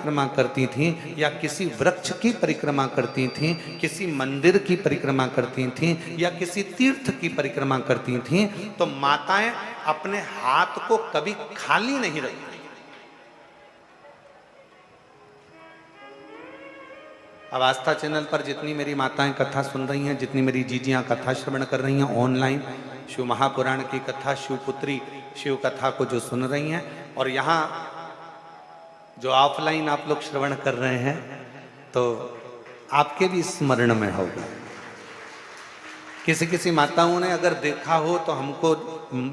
परिक्रमा करती थीं या किसी वृक्ष की परिक्रमा करती थीं, किसी मंदिर की परिक्रमा करती थीं या किसी तीर्थ की परिक्रमा करती थीं, तो माताएं अपने हाथ को कभी खाली नहीं रखती। अब आस्था चैनल पर जितनी मेरी माताएं कथा सुन रही हैं, जितनी मेरी जीजियां कथा श्रवण कर रही हैं ऑनलाइन, शिव महापुराण की कथा, शिवपुत्री शिव कथा को जो सुन रही हैं, और यहाँ जो ऑफलाइन आप लोग श्रवण कर रहे हैं, तो आपके भी स्मरण में होगा। किसी किसी माताओं ने अगर देखा हो तो हमको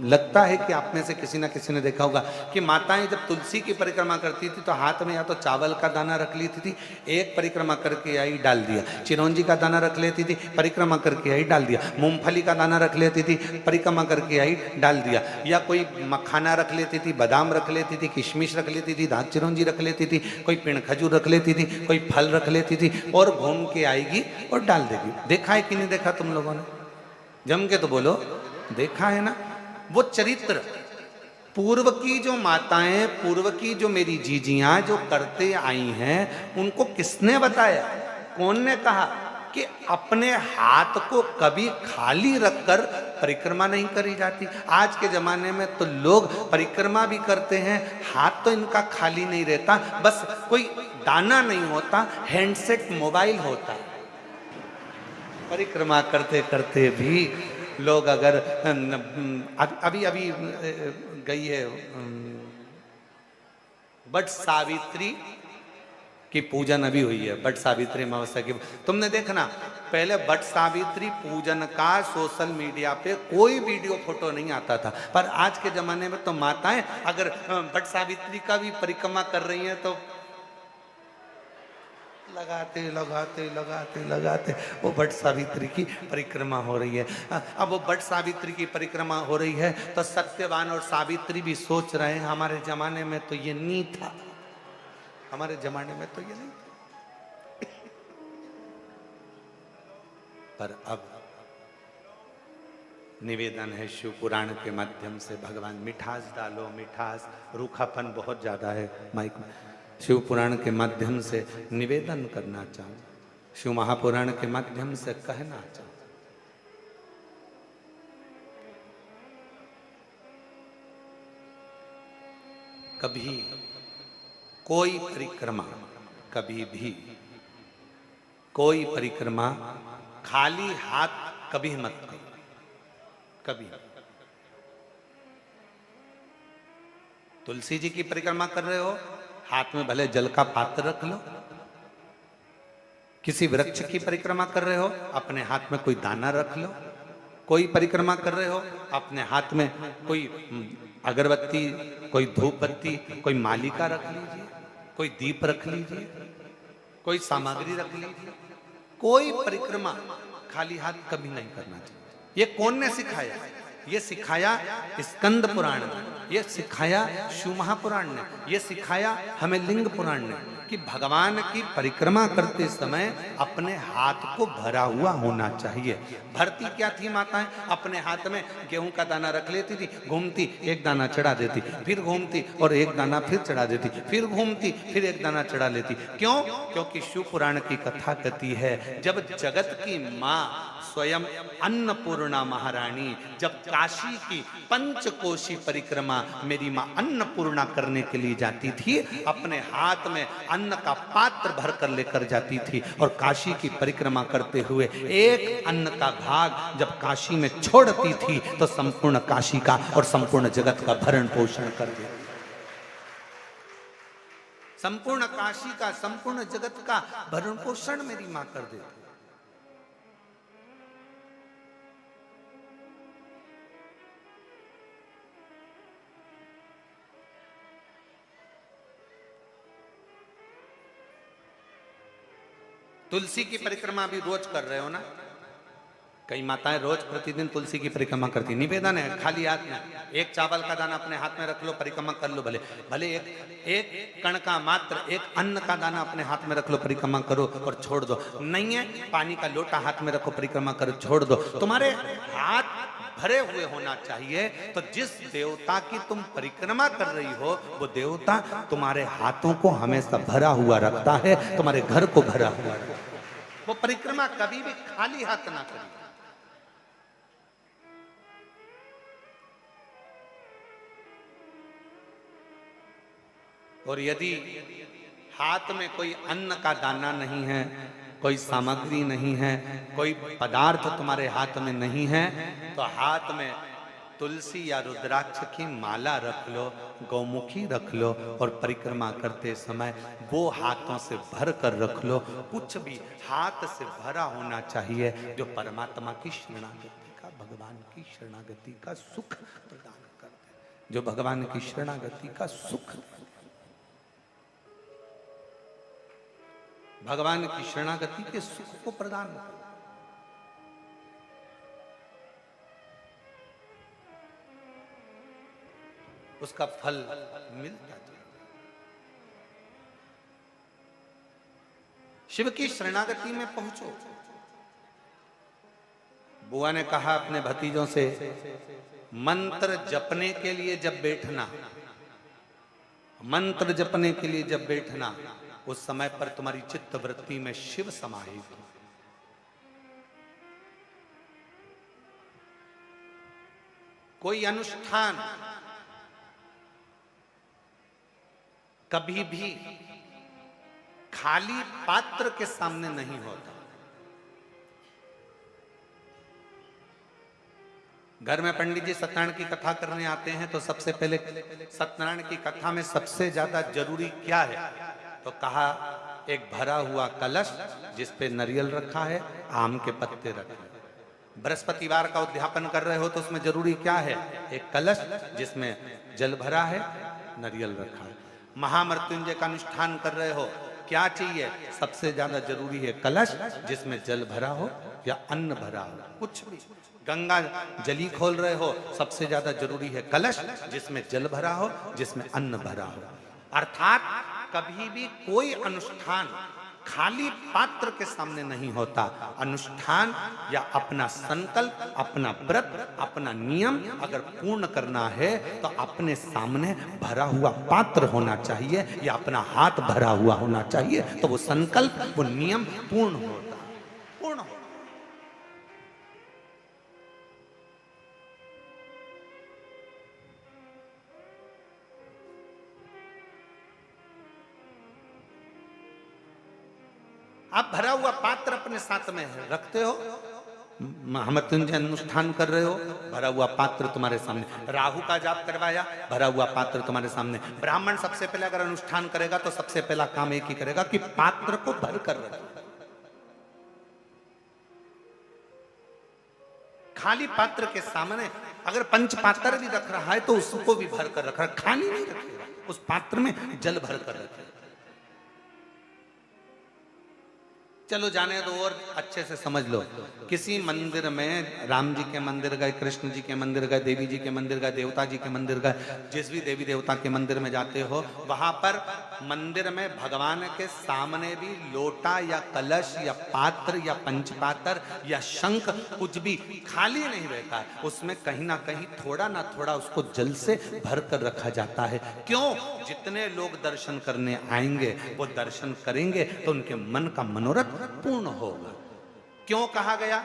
लगता है कि आप में से किसी ना किसी ने देखा होगा कि माताएं जब तुलसी की परिक्रमा करती थी तो हाथ में या तो चावल का दाना रख लेती थी, एक परिक्रमा करके आई डाल दिया, चिरौंजी का दाना रख लेती थी, परिक्रमा करके आई डाल दिया, मूंगफली का दाना रख लेती थी, परिक्रमा करके आई डाल दिया, या कोई मखाना रख लेती थी, बादाम रख लेती थी, किशमिश रख लेती थी, दाग चिरौंजी रख लेती थी, कोई पिंड खजूर रख लेती थी, कोई फल रख लेती थी, और घूम के आएगी और डाल देगी। देखा है कि नहीं देखा तुम लोगों ने? जम के तो बोलो, देखा है ना? वो चरित्र पूर्व की जो माताएं, पूर्व की जो मेरी जीजियां जो करते आई हैं, उनको किसने बताया? कौन ने कहा कि अपने हाथ को कभी खाली रखकर परिक्रमा नहीं करी जाती? आज के जमाने में तो लोग परिक्रमा भी करते हैं, हाथ तो इनका खाली नहीं रहता, बस कोई दाना नहीं होता, हैंडसेट मोबाइल होता। परिक्रमा करते करते भी लोग अगर अभी अभी गई है बट सावित्री की पूजन अभी हुई है, बट सावित्री अमावस्या की। तुमने देखना पहले बट सावित्री पूजन का सोशल मीडिया पे कोई वीडियो फोटो नहीं आता था, पर आज के जमाने में तो माताएं अगर बट सावित्री का भी परिक्रमा कर रही हैं तो लगाते लगाते लगाते लगाते वो बट सावित्री की परिक्रमा हो रही है। अब वो बट सावित्री की परिक्रमा हो रही है तो सत्यवान और सावित्री भी सोच रहे हैं हमारे जमाने में तो ये नहीं था, हमारे जमाने में तो ये नहीं था। पर अब निवेदन है शिव पुराण के माध्यम से, भगवान मिठास डालो, मिठास, रूखापन बहुत ज्यादा है माइक में, शिव पुराण के माध्यम से निवेदन करना चाहूं, शिव महापुराण के माध्यम से कहना चाहूं, कभी कोई परिक्रमा, कभी भी कोई परिक्रमा खाली हाथ कभी मत करो, कभी। तुलसी जी की परिक्रमा कर रहे हो, हाथ में भले जल का पात्र रख लो। किसी वृक्ष की परिक्रमा कर रहे हो, अपने हाथ में कोई दाना रख लो। कोई परिक्रमा कर रहे हो, अपने हाथ में कोई अगरबत्ती, कोई धूप बत्ती, कोई मालिका रख लीजिए, कोई दीप रख लीजिए, कोई सामग्री रख लीजिए। कोई परिक्रमा खाली हाथ कभी नहीं करना चाहिए। ये कौन ने सिखाया? ये सिखाया स्कंद पुराण ने, ये सिखाया शिव महापुराण ने, ये सिखाया हमें लिंग पुराण ने कि भगवान की परिक्रमा करते समय अपने हाथ को भरा हुआ होना चाहिए। भरती क्या थी माताएं? अपने हाथ में गेहूं का दाना रख लेती थी, घूमती एक दाना चढ़ा देती, फिर घूमती और एक दाना फिर चढ़ा देती, फिर घूमती फिर एक दाना चढ़ा लेती। क्यों? क्योंकि शिव पुराण की कथा कहती है जब जगत की माँ स्वयं अन्नपूर्णा महारानी जब काशी की पंचकोशी परिक्रमा मेरी माँ अन्नपूर्णा करने के लिए जाती थी, अपने हाथ में अन्न का पात्र भर कर लेकर जाती थी और काशी की परिक्रमा करते हुए एक अन्न का भाग जब काशी में छोड़ती थी तो संपूर्ण काशी का और संपूर्ण जगत का भरण पोषण कर देती। संपूर्ण काशी का, संपूर्ण जगत का भरण पोषण मेरी मां कर देती। तुलसी की परिक्रमा भी रोज कर रहे हो ना? कई माताएं रोज प्रतिदिन तुलसी की परिक्रमा करती। निवेदन है खाली हाथ में एक चावल का दाना अपने हाथ में रख लो, परिक्रमा कर लो। भले भले एक कण का मात्र एक अन्न का दाना अपने हाथ में रख लो, परिक्रमा करो और छोड़ दो। नहीं है पानी का लोटा हाथ में रखो, परिक्रमा करो, छोड़ दो। तुम्हारे हाथ भरे हुए होना चाहिए। तो जिस देवता की तुम परिक्रमा कर रही हो वो देवता तुम्हारे हाथों को हमेशा भरा हुआ रखता है, तुम्हारे घर को भरा हुआ रखता है। वो परिक्रमा कभी भी खाली हाथ ना करिए। और यदि हाथ में कोई अन्न का दाना नहीं है, कोई सामग्री नहीं है, कोई पदार्थ तुम्हारे हाथ में नहीं है, तो हाथ में तुलसी या रुद्राक्ष की माला रख लो, गौमुखी रख लो और परिक्रमा करते समय वो हाथों से भर कर रख लो। कुछ भी हाथ से भरा होना चाहिए जो परमात्मा की शरणागति का, भगवान की शरणागति का सुख प्रदान करते हैं, जो भगवान की शरणागति का सुख, भगवान की शरणागति के सुख को प्रदान करते। उसका फल मिलता है। शिव की शरणागति में पहुंचो। बुआ ने कहा अपने भतीजों से, मंत्र जपने के लिए जब बैठना, मंत्र जपने के लिए जब बैठना, उस समय पर तुम्हारी चित्त वृत्ति में शिव समाहित हो। कोई अनुष्ठान कभी भी खाली पात्र के सामने नहीं होता। घर में पंडित जी सत्यनारायण की कथा करने आते हैं तो सबसे पहले सत्यनारायण की कथा में सबसे ज्यादा जरूरी क्या है, तो कहा एक भरा हुआ कलश जिस पे नारियल रखा है, आम के पत्ते रखे हैं। बृहस्पतिवार का उद्यापन कर रहे हो तो उसमें जरूरी क्या है, एक कलश जिसमें जल भरा है, नारियल रखा है। महामृत्युंजय का अनुष्ठान कर रहे हो, क्या चाहिए, सबसे ज्यादा जरूरी है कलश जिसमें जल भरा हो या अन्न भरा हो, कुछ भी। गंगा जली खोल रहे हो, सबसे ज्यादा जरूरी है कलश जिसमें जल भरा हो, जिसमें अन्न भरा हो। अर्थात कभी भी कोई अनुष्ठान खाली पात्र के सामने नहीं होता। अनुष्ठान या अपना संकल्प, अपना व्रत, अपना नियम अगर पूर्ण करना है तो अपने सामने भरा हुआ पात्र होना चाहिए या अपना हाथ भरा हुआ होना चाहिए, तो वो संकल्प, वो नियम पूर्ण होता, पूर्ण होता। आप भरा हुआ पात्र अपने साथ में रखते हो, महामृत्युंजय अनुष्ठान कर रहे हो, भरा हुआ पात्र तुम्हारे सामने। राहु का जाप करवाया, भरा हुआ पात्र तुम्हारे सामने। ब्राह्मण सबसे पहले अगर अनुष्ठान करेगा तो सबसे पहला काम एक ही करेगा कि पात्र को भर कर रखे। खाली पात्र के सामने अगर पंच पात्र भी रख रहा है तो उसको भी भर कर रख रहा है, खाली नहीं रखेगा, उस पात्र में जल भर कर रखेगा। चलो जाने दो और अच्छे से समझ लो। किसी मंदिर में राम जी के मंदिर गए, कृष्ण जी के मंदिर गए, देवी जी के मंदिर गए, देवता जी के मंदिर गए, जिस भी देवी देवता के मंदिर में जाते हो वहां पर मंदिर में भगवान के सामने भी लोटा या कलश या पात्र या पंचपात्र या शंख कुछ भी खाली नहीं रहता है, उसमें कहीं ना कहीं थोड़ा ना थोड़ा उसको जल से भर कर रखा जाता है। क्यों? जितने लोग दर्शन करने आएंगे वो दर्शन करेंगे तो उनके मन का मनोरथ पूर्ण होगा। क्यों कहा गया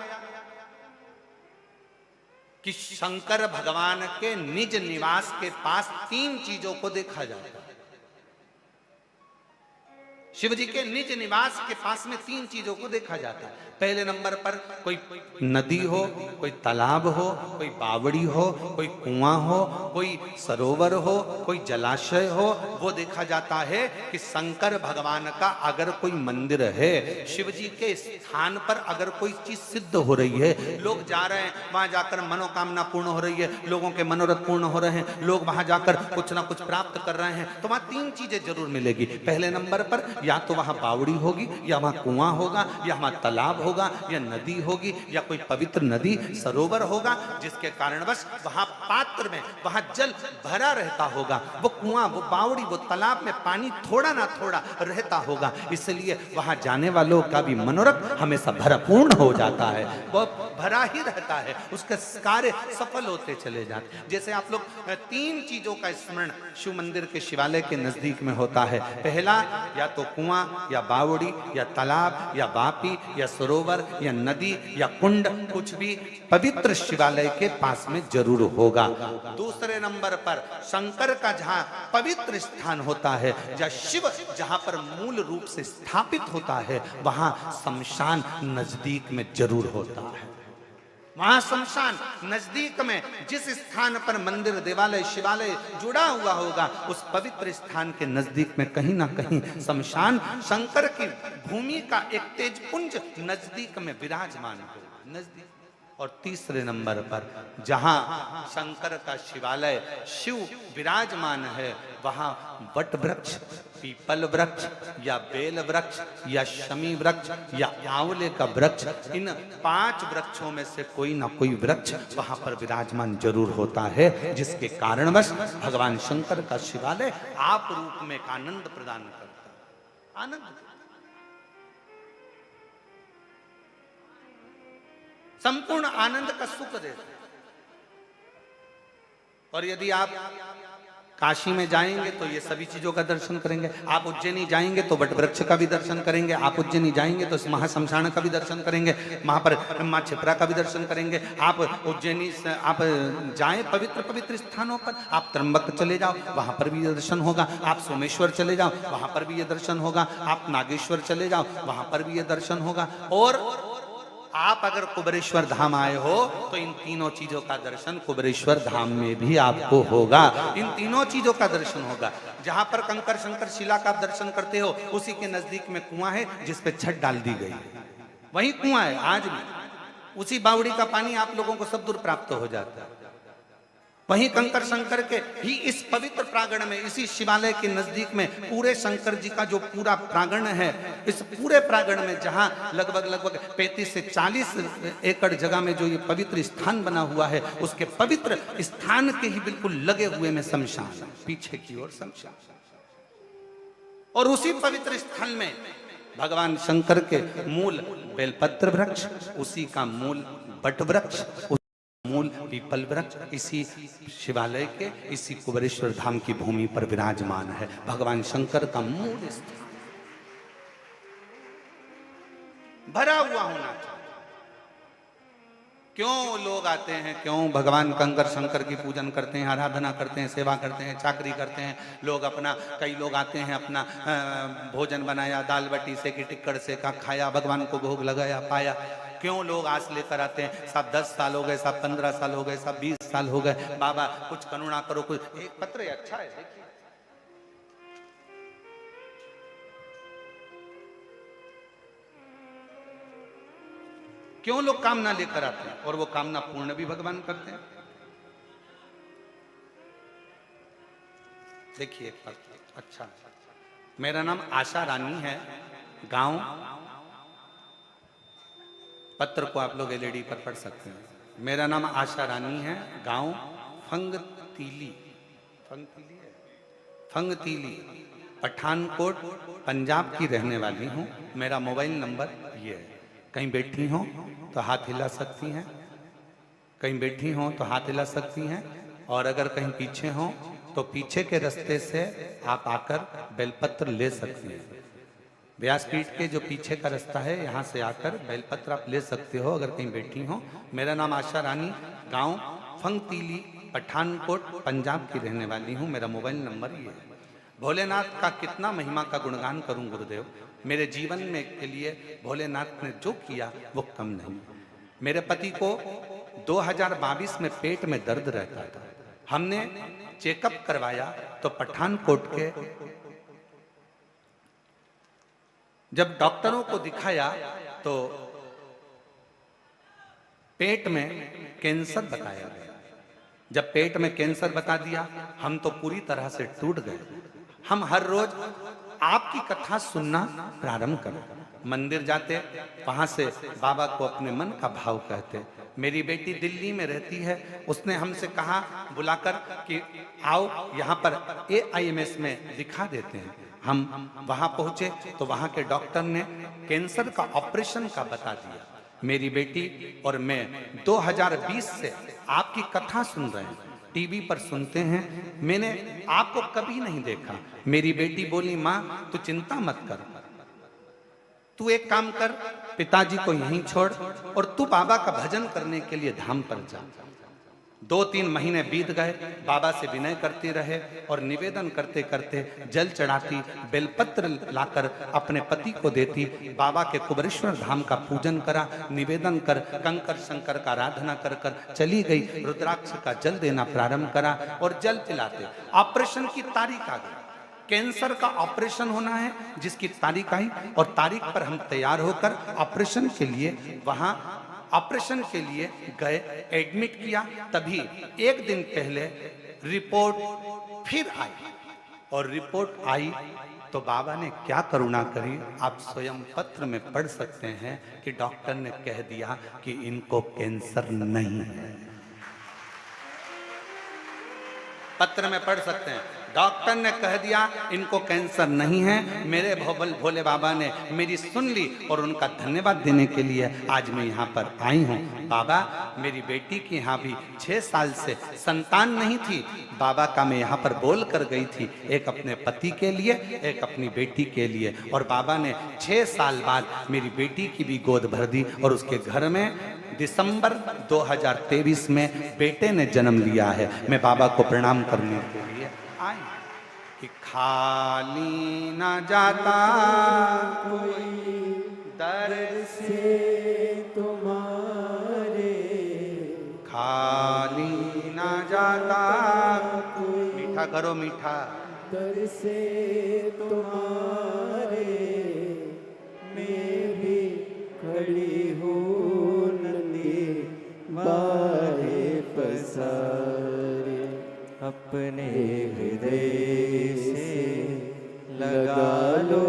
कि शंकर भगवान के निज निवास के पास तीन चीजों को देखा जाता है। शिव जी के निज निवास के पास में तीन चीजों को देखा जाता है। पहले नंबर पर कोई नदी हो, कोई तालाब हो, कोई बावड़ी हो, कोई कुआं हो, कोई सरोवर हो, कोई जलाशय हो, वो देखा जाता है कि शंकर भगवान का अगर कोई मंदिर है, शिव जी के स्थान पर अगर कोई चीज सिद्ध हो रही है, लोग जा रहे हैं वहां जाकर मनोकामना पूर्ण हो रही है, लोगों के मनोरथ पूर्ण हो रहे हैं, लोग वहां जाकर कुछ ना कुछ प्राप्त कर रहे हैं, तो वहां तीन चीजें जरूर मिलेगी। पहले नंबर पर या तो वहां बावड़ी होगी, या वहां कुआं होगा, या वहां तालाब होगा, या नदी होगी, या कोई पवित्र नदी सरोवर होगा, जिसके कारणवश वहां पात्र में वहां जल भरा रहता होगा। वो कुआं, वो बावड़ी, वो तालाब में पानी थोड़ा ना थोड़ा रहता होगा, इसलिए वहां जाने वालों का भी मनोरथ हमेशा भरपूर्ण हो जाता है, वो भरा ही रहता है, उसके कार्य सफल होते चले जाते हैं। जैसे आप लोग 3 चीजों का स्मरण शिव मंदिर के शिवालय के नजदीक में होता है। पहला, या तो कुआं, या बावड़ी, या तालाब, या बापी, या सरोवर, या नदी, या कुंड, कुछ भी पवित्र शिवालय के पास में जरूर होगा। दूसरे नंबर पर शंकर का जहां पवित्र स्थान होता है, जहां शिव जहां पर मूल रूप से स्थापित होता है, वहां शमशान नजदीक में जरूर होता है। वहां शमशान नजदीक में जिस स्थान पर मंदिर, देवालय, शिवालय जुड़ा हुआ होगा, उस पवित्र स्थान के नजदीक में कहीं ना कहीं शमशान शंकर की भूमि का एक तेजपुंज नजदीक में विराजमान होगा, नजदीक। और तीसरे नंबर पर जहां शंकर का शिवालय शिव विराजमान है, वहां वट वृक्ष, पीपल वृक्ष, या बेल वृक्ष, या शमी वृक्ष, या आंवले का वृक्ष, इन 5 वृक्षों में से कोई ना कोई वृक्ष वहां पर विराजमान जरूर होता है, जिसके कारणवश भगवान शंकर का शिवालय आप रूप में एक आनंद प्रदान करता है। आनंद, संपूर्ण आनंद का सुख देता है। और यदि आप काशी में जाएंगे तो ये सभी चीजों का दर्शन करेंगे, आप उज्जैनी जाएंगे तो वट वृक्ष का भी दर्शन करेंगे, आप उज्जैनी जाएंगे तो इस महाशमशान का भी दर्शन करेंगे, वहां पर मां क्षिप्रा का भी दर्शन करेंगे। आप उज्जैनी आप जाएं पवित्र पवित्र स्थानों पर, आप त्र्यंबक चले जाओ, वहां पर भी ये दर्शन होगा, आप सोमेश्वर चले जाओ, वहां पर भी ये दर्शन होगा, आप नागेश्वर चले जाओ, वहां पर भी ये दर्शन होगा। और आप अगर कुबेरेश्वर धाम आए हो तो इन तीनों चीजों का दर्शन कुबेरेश्वर धाम में भी आपको होगा, इन तीनों चीजों का दर्शन होगा। जहां पर कंकर शंकर शिला का आप दर्शन करते हो, उसी के नजदीक में कुआं है जिस पे छत डाल दी गई है, वही कुआं है आज भी, उसी बावड़ी का पानी आप लोगों को सब दूर प्राप्त हो जाता है। वहीं कंकर शंकर के ही इस पवित्र प्रांगण में, इसी शिवालय के नजदीक में पूरे शंकर जी का जो पूरा प्रांगण है, इस पूरे प्रांगण में जहां लगभग 35 से 40 एकड़ जगह में जो ये पवित्र स्थान बना हुआ है, उसके पवित्र स्थान के ही बिल्कुल लगे हुए में शमशान, पीछे की ओर शमशान। और उसी पवित्र स्थल में भगवान शंकर के मूल बेलपत्र वृक्ष, उसी का मूल बट वृक्ष, मूल पीपल वृक्ष इसी शिवालय के, इसी कुबेरेश्वर धाम की भूमि पर विराजमान है। भगवान शंकर का मूल स्थान भरा हुआ होना चाहिए। क्यों लोग आते हैं, क्यों भगवान कंकर शंकर की पूजन करते हैं, आराधना करते हैं, सेवा करते हैं, चाकरी करते हैं लोग अपना, कई लोग आते हैं अपना भोजन बनाया, दाल बाटी से की टिक्कड़ से का खाया, भगवान को भोग लगाया, पाया। क्यों लोग आस लेकर आते हैं, साहब 10 साल हो गए, साहब 15 साल हो गए, साहब 20 साल हो गए, बाबा कुछ करुणा करो, कुछ। एक पत्र अच्छा है, देखिए क्यों लोग कामना लेकर आते हैं और वो कामना पूर्ण भी भगवान करते हैं। देखिए एक पत्र अच्छा, मेरा नाम आशा रानी है, गांव, पत्र को आप लोग एलईडी पर पढ़ सकते हैं। मेरा नाम आशा रानी है, गांव फंगतीली, फंगतीली पठानकोट पंजाब की रहने वाली हूँ। मेरा मोबाइल नंबर ये है। कहीं बैठी हो तो हाथ हिला सकती हैं, कहीं बैठी हो तो हाथ हिला सकती हैं, और अगर कहीं पीछे हो तो पीछे के रास्ते से आप आकर बेलपत्र ले सकती हैं। व्यासपीठ के जो पीछे का रास्ता है, यहाँ से आकर बेलपत्र आप ले सकते हो अगर कहीं बैठी हो। मेरा नाम आशा रानी, गांव फंगतीली, पठानकोट पंजाब की रहने वाली हूँ। मेरा मोबाइल नंबर ये है। भोलेनाथ का कितना महिमा का गुणगान करूं गुरुदेव, मेरे जीवन में के लिए भोलेनाथ ने जो किया वो कम नहीं। मेरे पति को 2022 में पेट में दर्द रहता था, हमने चेकअप करवाया तो पठानकोट के जब डॉक्टरों को दिखाया तो पेट में कैंसर बताया गया। जब पेट में कैंसर बता दिया, हम तो पूरी तरह से टूट गए। हम हर रोज आपकी कथा सुनना प्रारंभ करो। मंदिर जाते, वहां से बाबा को अपने मन का भाव कहते। मेरी बेटी दिल्ली में रहती है, उसने हमसे कहा बुलाकर कि आओ यहाँ पर AIMS में दिखा देते हैं। हम वहां पहुंचे तो वहां के डॉक्टर ने कैंसर का ऑपरेशन का बता दिया। मेरी बेटी और मैं 2020 से आपकी कथा सुन रहे हैं, टीवी पर सुनते हैं, मैंने आपको कभी नहीं देखा। मेरी बेटी बोली, माँ तू चिंता मत कर, तू एक काम कर, पिताजी को यहीं छोड़ और तू बाबा का भजन करने के लिए धाम पर जा। 2-3 महीने बीत गए, बाबा से विनय करती रहे और निवेदन करते करते जल चढ़ाती, बेलपत्र लाकर अपने पति को देती। बाबा के कुबरेश्वर धाम का पूजन करा, निवेदन कर कंकर शंकर का आराधना कर कर चली गई। रुद्राक्ष का जल देना प्रारंभ करा और जल पिलाते। ऑपरेशन की तारीख आ गई, कैंसर का ऑपरेशन होना है, जिसकी तारीख आई और तारीख पर हम तैयार होकर ऑपरेशन के लिए वहां ऑपरेशन के लिए गए, एडमिट किया। तभी एक दिन पहले रिपोर्ट फिर आई और रिपोर्ट आई तो बाबा ने क्या करुणा करी, आप स्वयं पत्र में पढ़ सकते हैं कि डॉक्टर ने कह दिया कि इनको कैंसर नहीं है। पत्र में पढ़ सकते हैं, डॉक्टर ने कह दिया इनको कैंसर नहीं है। मेरे भोले बाबा ने मेरी सुन ली और उनका धन्यवाद देने के लिए आज मैं यहाँ पर आई हूँ। बाबा, मेरी बेटी की यहाँ भी 6 साल से संतान नहीं थी, बाबा का मैं यहाँ पर बोल कर गई थी, एक अपने पति के लिए, एक अपनी बेटी के लिए, और बाबा ने 6 साल बाद मेरी बेटी की भी गोद भर दी और उसके घर में दिसंबर 2023 में बेटे ने जन्म लिया है। मैं बाबा को प्रणाम करने के लिए आई कि खाली ना जाता कोई दर से तुम्हारे, खाली ना जाता कोई, मीठा करो मीठा, दर से तुम्हारे मैं भी खड़ी हूँ बारे पसारे। अपने हृदय से लगा लो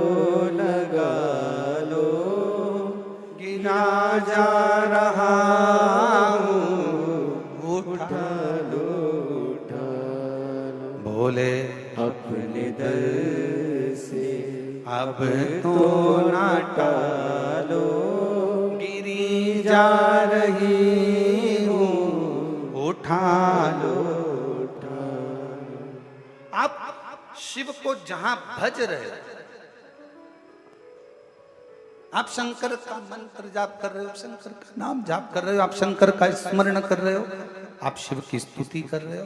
गिना जा रहा हूँ, उठा लो बोले अपने दर से अब तो ना टालो, गिरी जा रही हूँ, उठा लो। आप शिव को जहां भज रहे हो, आप शंकर का मंत्र जाप कर रहे हो, शंकर का नाम जाप कर रहे हो, आप शंकर का स्मरण कर रहे हो, आप शिव की स्तुति कर रहे हो।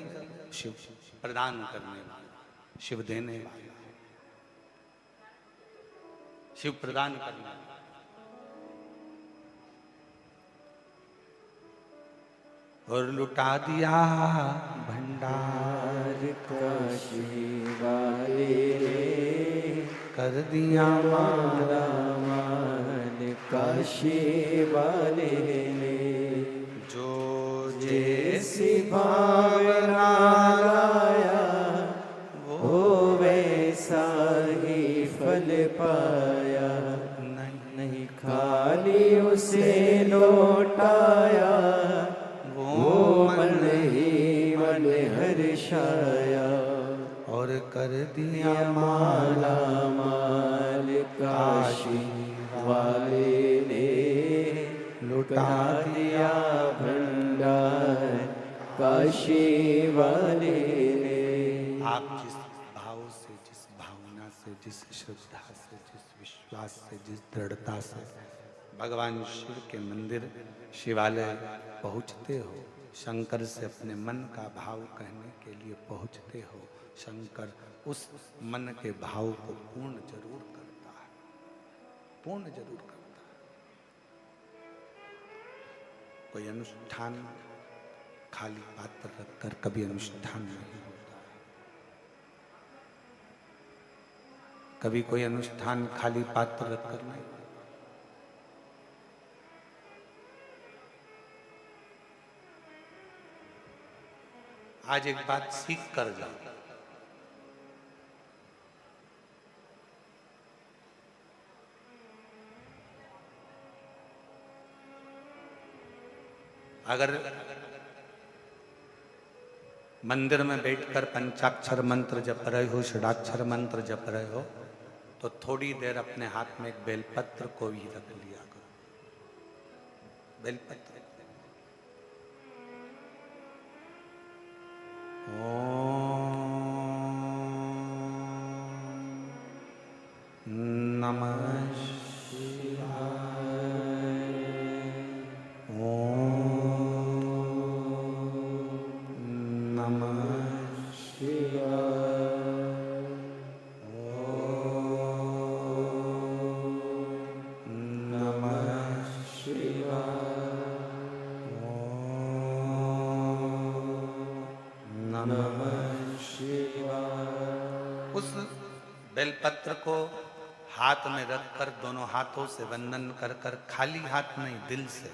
शिव प्रदान करने वाला, शिव देने वाला, शिव प्रदान करने वाला। और लुटा दिया भंडार काशी वाले ने, कर दिया माला मान काशी वाले ने, जो जैसी भावना लाया वो वैसा ही फल पाया, नहीं खाली उसे लौटाया, वो मन ही मन हर्षाया, और कर दिया माला माल काशी वाले ने, लुटा दिया भंडार काशी वाले ने। आप जिस भाव से, जिस भावना से, जिस श्रद्धा से, जिस विश्वास से, जिस दृढ़ता से भगवान शिव के मंदिर शिवालय पहुँचते हो, शंकर से अपने मन का भाव कहने के लिए पहुँचते हो, शंकर उस मन के भाव को पूर्ण जरूर करता है, पूर्ण जरूर करता है। कोई अनुष्ठान खाली पात्र रखकर कभी अनुष्ठान नहीं होता है, कभी कोई अनुष्ठान खाली पात्र रखकर नहीं। आज एक बात सीख कर जाओ, अगर मंदिर में बैठकर पंचाक्षर मंत्र जप रहे हो, षडाक्षर मंत्र जप रहे हो, तो थोड़ी देर अपने हाथ में एक बेलपत्र को भी रख लिया करो। बेलपत्र। नमः शिवाय। नमः शिवाय। नमः शिवाय। नमः शिवाय। उस बेलपत्र को हाथ में रखकर दोनों हाथों से वंदन कर कर, खाली हाथ नहीं, दिल से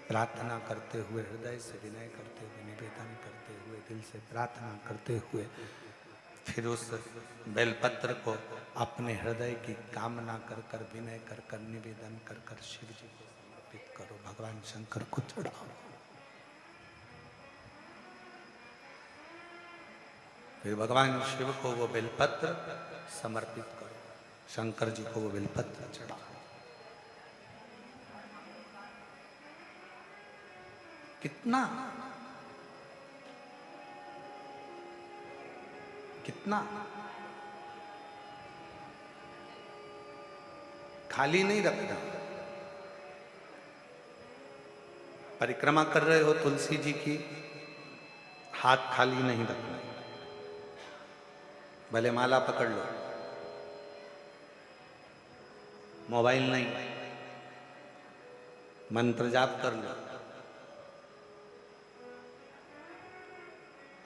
प्रार्थना करते हुए, हृदय से विनय करते हुए, निवेदन करते हुए, दिल से प्रार्थना करते हुए, फिर उस बेलपत्र को अपने हृदय की कामना कर कर, विनय कर कर, निवेदन कर कर शिव जी को समर्पित करो, भगवान शंकर को चढ़ाओ। फिर भगवान शिव को वो बेलपत्र समर्पित करो, शंकर जी को वो बेलपत्र चढ़ाओ। कितना कितना खाली नहीं रखना। परिक्रमा कर रहे हो तुलसी जी की, हाथ खाली नहीं रखना। भले माला पकड़ लो, मोबाइल नहीं, मंत्र जाप कर लो।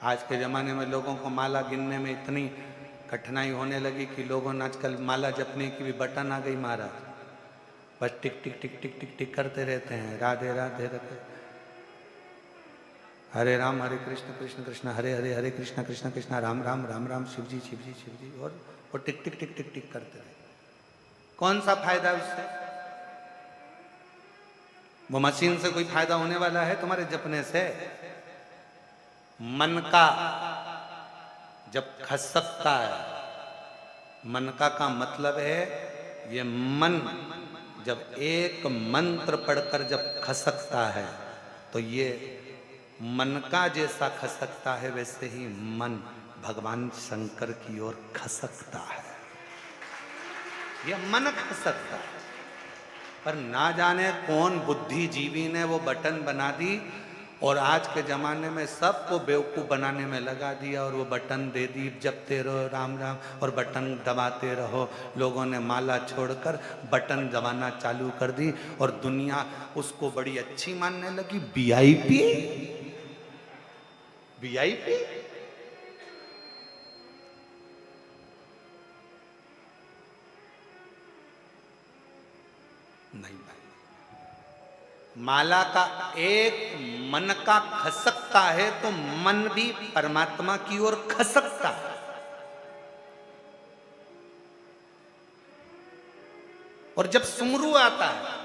आज के जमाने में लोगों को माला गिनने में इतनी कठिनाई होने लगी कि लोगों ने आजकल माला जपने की भी बटन आ गई महाराज, बस टिक टिक टिक टिक टिक टिक करते रहते हैं, राधे राधे राधे, हरे राम हरे कृष्ण कृष्ण कृष्ण हरे हरे, हरे कृष्ण कृष्ण कृष्ण राम राम राम राम, शिव जी शिव जी शिव जी, और वो टिक टिक टिक टिक टिक करते रहे। कौन सा फायदा उससे? वो मशीन से कोई फायदा होने वाला है तुम्हारे जपने से? मन का जब खसकता है, मन का मतलब है ये मन जब एक मंत्र पढ़कर जब खसकता है तो ये मन का जैसा खसकता है वैसे ही मन भगवान शंकर की ओर खसकता है। यह मन खसकता है, पर ना जाने कौन बुद्धिजीवी ने वो बटन बना दी और आज के जमाने में सबको बेवकूफ बनाने में लगा दिया, और वो बटन दे दी, जपते रहो राम राम और बटन दबाते रहो। लोगों ने माला छोड़कर बटन दबाना चालू कर दी और दुनिया उसको बड़ी अच्छी मानने लगी। वीआईपी वीआईपी नहीं भाई, माला का एक मन का खसकता है तो मन भी परमात्मा की ओर खसकता है। और जब सुमरू आता है,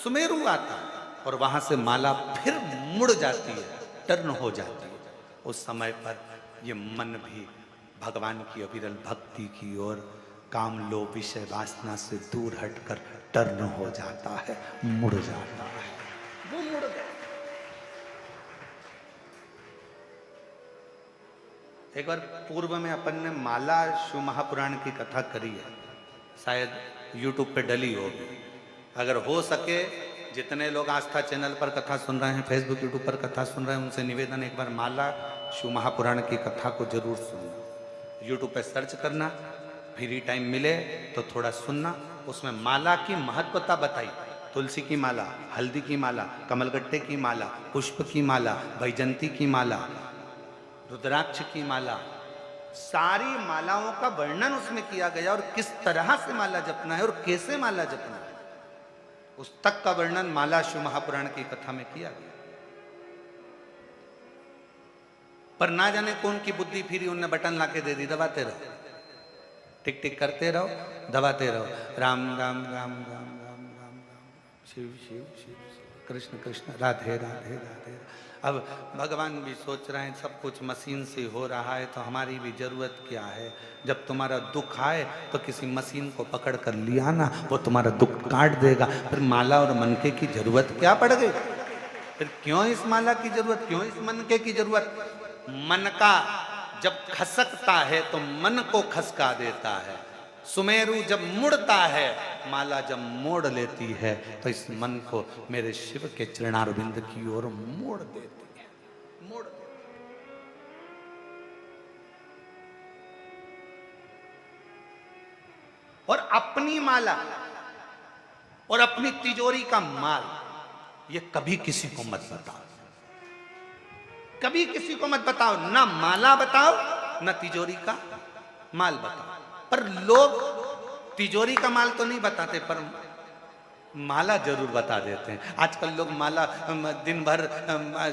सुमेरु आता है और वहां से माला फिर मुड़ जाती है, टर्न हो जाती है, उस समय पर ये मन भी भगवान की अविरल भक्ति की ओर, काम लोभ विषय वासना से दूर हटकर टर्न हो जाता है, मुड़ जाता है। वो मुड़ गया। एक बार पूर्व में अपन ने माला शिव महापुराण की कथा करी है, शायद YouTube पे डली होगी। अगर हो सके जितने लोग आस्था चैनल पर कथा सुन रहे हैं, फेसबुक YouTube पर कथा सुन रहे हैं, उनसे निवेदन एक बार माला शिव महापुराण की कथा को जरूर सुनना। YouTube पे सर्च करना, फ्री टाइम मिले तो थोड़ा सुनना। उसमें माला की महत्वता बताई। तुलसी की माला, हल्दी की माला, कमलगट्टे की माला, पुष्प की माला, वैजंती की माला, रुद्राक्ष की माला, सारी मालाओं का वर्णन उसमें किया गया और किस तरह से माला जपना है और कैसे माला जपना है, उस तक का वर्णन माला शिव महापुराण की कथा में किया गया। पर ना जाने कौन की बुद्धि फिरी, उनने बटन लाके दे दी, दबाते रहो, टिक टिक करते रहो, दबाते रहो, राम राम राम राम राम राम राम, शिव शिव शिव शिव कृष्ण कृष्ण, राधे राधे राधे। अब भगवान भी सोच रहे हैं सब कुछ मशीन से हो रहा है तो हमारी भी जरूरत क्या है। जब तुम्हारा दुख आए तो किसी मशीन को पकड़ कर लिया ना, वो तुम्हारा दुख काट देगा। फिर माला और मनके की जरूरत क्या पड़ गई? फिर क्यों इस माला की जरूरत, क्यों इस मनके की जरूरत? मन का जब खसकता है तो मन को खसका देता है। सुमेरु जब मुड़ता है, माला जब मोड़ लेती है, तो इस मन को मेरे शिव के चरणारविंद की ओर मोड़ देती है, मोड़ देती है। और अपनी माला और अपनी तिजोरी का माल, ये कभी किसी को मत बताओ, कभी किसी को मत बताओ। ना माला बताओ, ना तिजोरी का माल बताओ। पर लोग तिजोरी का माल तो नहीं बताते, पर माला जरूर बता देते हैं। आजकल लोग माला दिन भर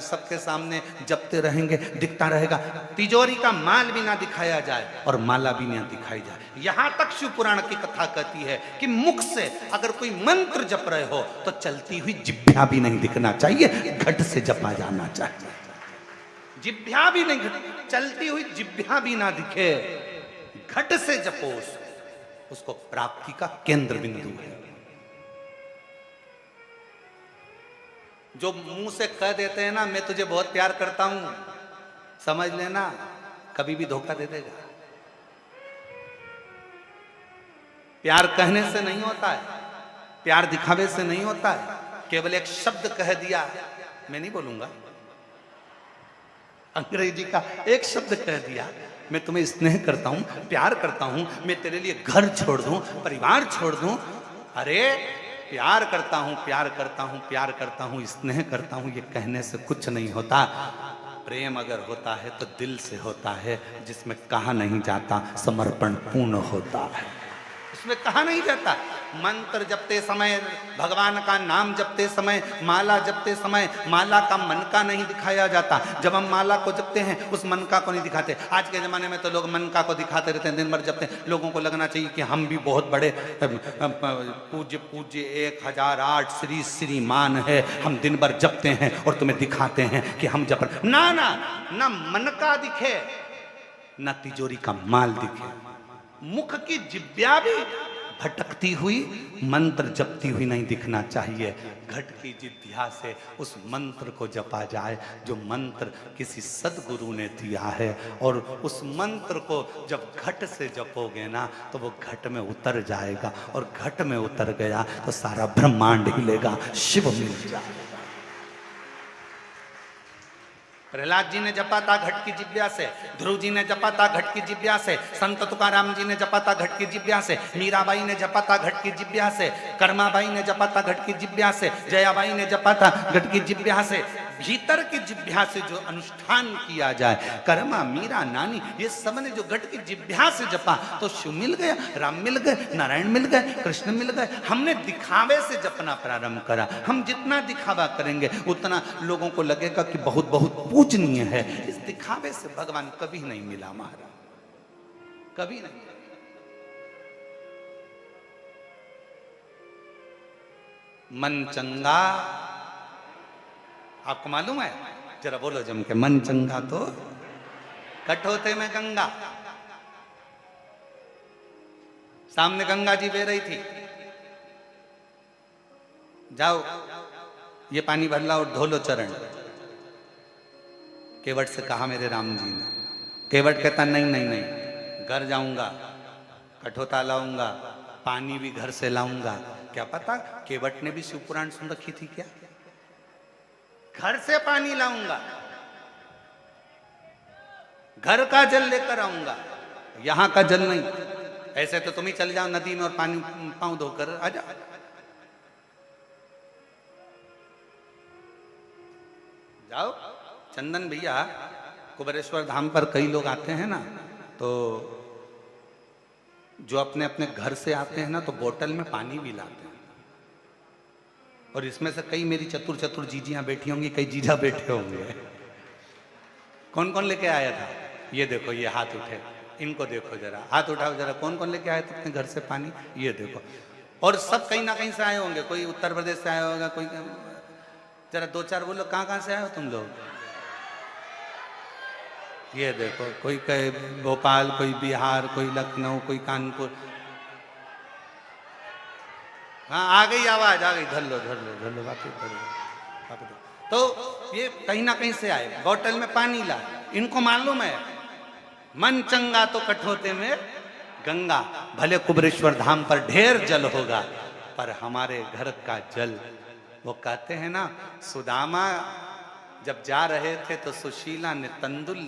सबके सामने जपते रहेंगे, दिखता रहेगा। तिजोरी का माल भी ना दिखाया जाए और माला भी ना दिखाई जाए। यहां तक शिव पुराण की कथा कहती है कि मुख से अगर कोई मंत्र जप रहे हो तो चलती हुई जिभ्या भी नहीं दिखना चाहिए, घट से जपा जाना चाहिए। जिभ्या भी नहीं, चलती हुई जिभ्या भी ना दिखे, घट से जपो उसको प्राप्ति का केंद्र बिंदु है। जो मुंह से कह देते हैं ना मैं तुझे बहुत प्यार करता हूं, समझ लेना कभी भी धोखा दे देगा। प्यार कहने से नहीं होता है, प्यार दिखावे से नहीं होता है। केवल एक शब्द कह दिया, मैं नहीं बोलूंगा, अंग्रेजी का एक शब्द कह दिया, मैं तुम्हें स्नेह करता हूं, प्यार करता हूं, मैं तेरे लिए घर छोड़ दूं, परिवार छोड़ दूं। अरे प्यार करता हूं, प्यार करता हूं, प्यार करता हूं, स्नेह करता हूं, ये कहने से कुछ नहीं होता। प्रेम अगर होता है तो दिल से होता है, जिसमें कहा नहीं जाता, समर्पण पूर्ण होता है, इसमें कहा नहीं जाता। मंत्र जपते समय, भगवान का नाम जपते समय, माला जपते समय, माला का मनका नहीं दिखाया जाता। जब हम माला को जपते हैं उस मनका को नहीं दिखाते। आज के जमाने में तो लोग मनका को दिखाते रहते हैं, दिन भर जपते हैं। लोगों को लगना चाहिए कि हम भी बहुत बड़े पूज्य पूज्य 1008 श्री श्रीमान है, हम दिन भर जपते हैं और तुम्हें दिखाते हैं कि हम जप। ना ना ना, मनका दिखे ना तिजोरी का माल दिखे। मुख की जिभ्या भी भटकती हुई, मंत्र जपती हुई नहीं दिखना चाहिए। घट की जिभ्या से उस मंत्र को जपा जाए जो मंत्र किसी सदगुरु ने दिया है, और उस मंत्र को जब घट से जपोगे ना तो वो घट में उतर जाएगा, और घट में उतर गया तो सारा ब्रह्मांड हिलेगा, शिव मिल जाएगा। प्रहलाद जी ने जपा था घट की जिभ्या से, ध्रुव जी ने जपा था घट की जिभ्या से, संत तुकाराम जी ने जपा था घट की जिभ्या से, मीराबाई ने जपा था घट की जिभ्या से, कर्माबाई ने जपा था घट की जिभ्या से, जयाबाई ने जपा था घट की जिभ्या से। भीतर की जिभ्या से जो अनुष्ठान किया जाए, कर्मा मीरा नानी ये सब ने जो घट की जिभ्या से जपा तो शिव मिल गया, राम मिल गए, नारायण मिल गए, कृष्ण मिल गए। हमने दिखावे से जपना प्रारंभ करा। हम जितना दिखावा करेंगे उतना लोगों को लगेगा कि बहुत बहुत पूजनीय है। इस दिखावे से भगवान कभी नहीं मिला महाराज, कभी नहीं। मन चंगा, आपको मालूम है? जरा बोलो जम के, मन चंगा तो कठोते में गंगा। सामने गंगा जी बह रही थी, जाओ ये पानी भर लो और धो लो चरण। केवट से कहा मेरे राम जी ने। केवट कहता नहीं नहीं नहीं, घर जाऊंगा, कठोता लाऊंगा, पानी भी घर से लाऊंगा। क्या पता केवट ने भी शिव पुराण सुन रखी थी क्या? घर से पानी लाऊंगा, घर का जल लेकर आऊंगा, यहां का जल नहीं। ऐसे तो तुम ही चल जाओ नदी में और पानी पांव धोकर आ जाओ। जाओ चंदन भैया, कुबेरेश्वर धाम पर कई लोग आते हैं ना, तो जो अपने अपने घर से आते हैं ना तो बोतल में पानी भी लाते हैं। और इसमें से कई मेरी चतुर चतुर जीजियां बैठी होंगी, कई जीजा बैठे होंगे। कौन कौन लेके आया था? ये देखो, ये हाथ उठे, इनको देखो जरा, हाथ उठाओ जरा, कौन कौन लेके आया था अपने घर से पानी? ये देखो। और सब कहीं ना कहीं से आए होंगे, कोई उत्तर प्रदेश से आया होगा, कोई जरा दो चार बोलो, कहाँ कहाँ से आए हो तुम लोग? ये देखो, कोई कहे भोपाल, कोई बिहार, कोई लखनऊ, कोई कानपुर। हाँ आ गई आवाज, आ गई। धर लो धर लो धर लो, वापस धर लो, वापस धर लो। तो ये कहीं ना कहीं से आए। बोतल में पानी ला, इनको मालूम है मन चंगा तो कठोते में गंगा। भले कुबरेश्वर धाम पर ढेर जल होगा, पर हमारे घर का जल। वो कहते हैं ना, सुदामा जब जा रहे थे तो सुशीला ने तंदुल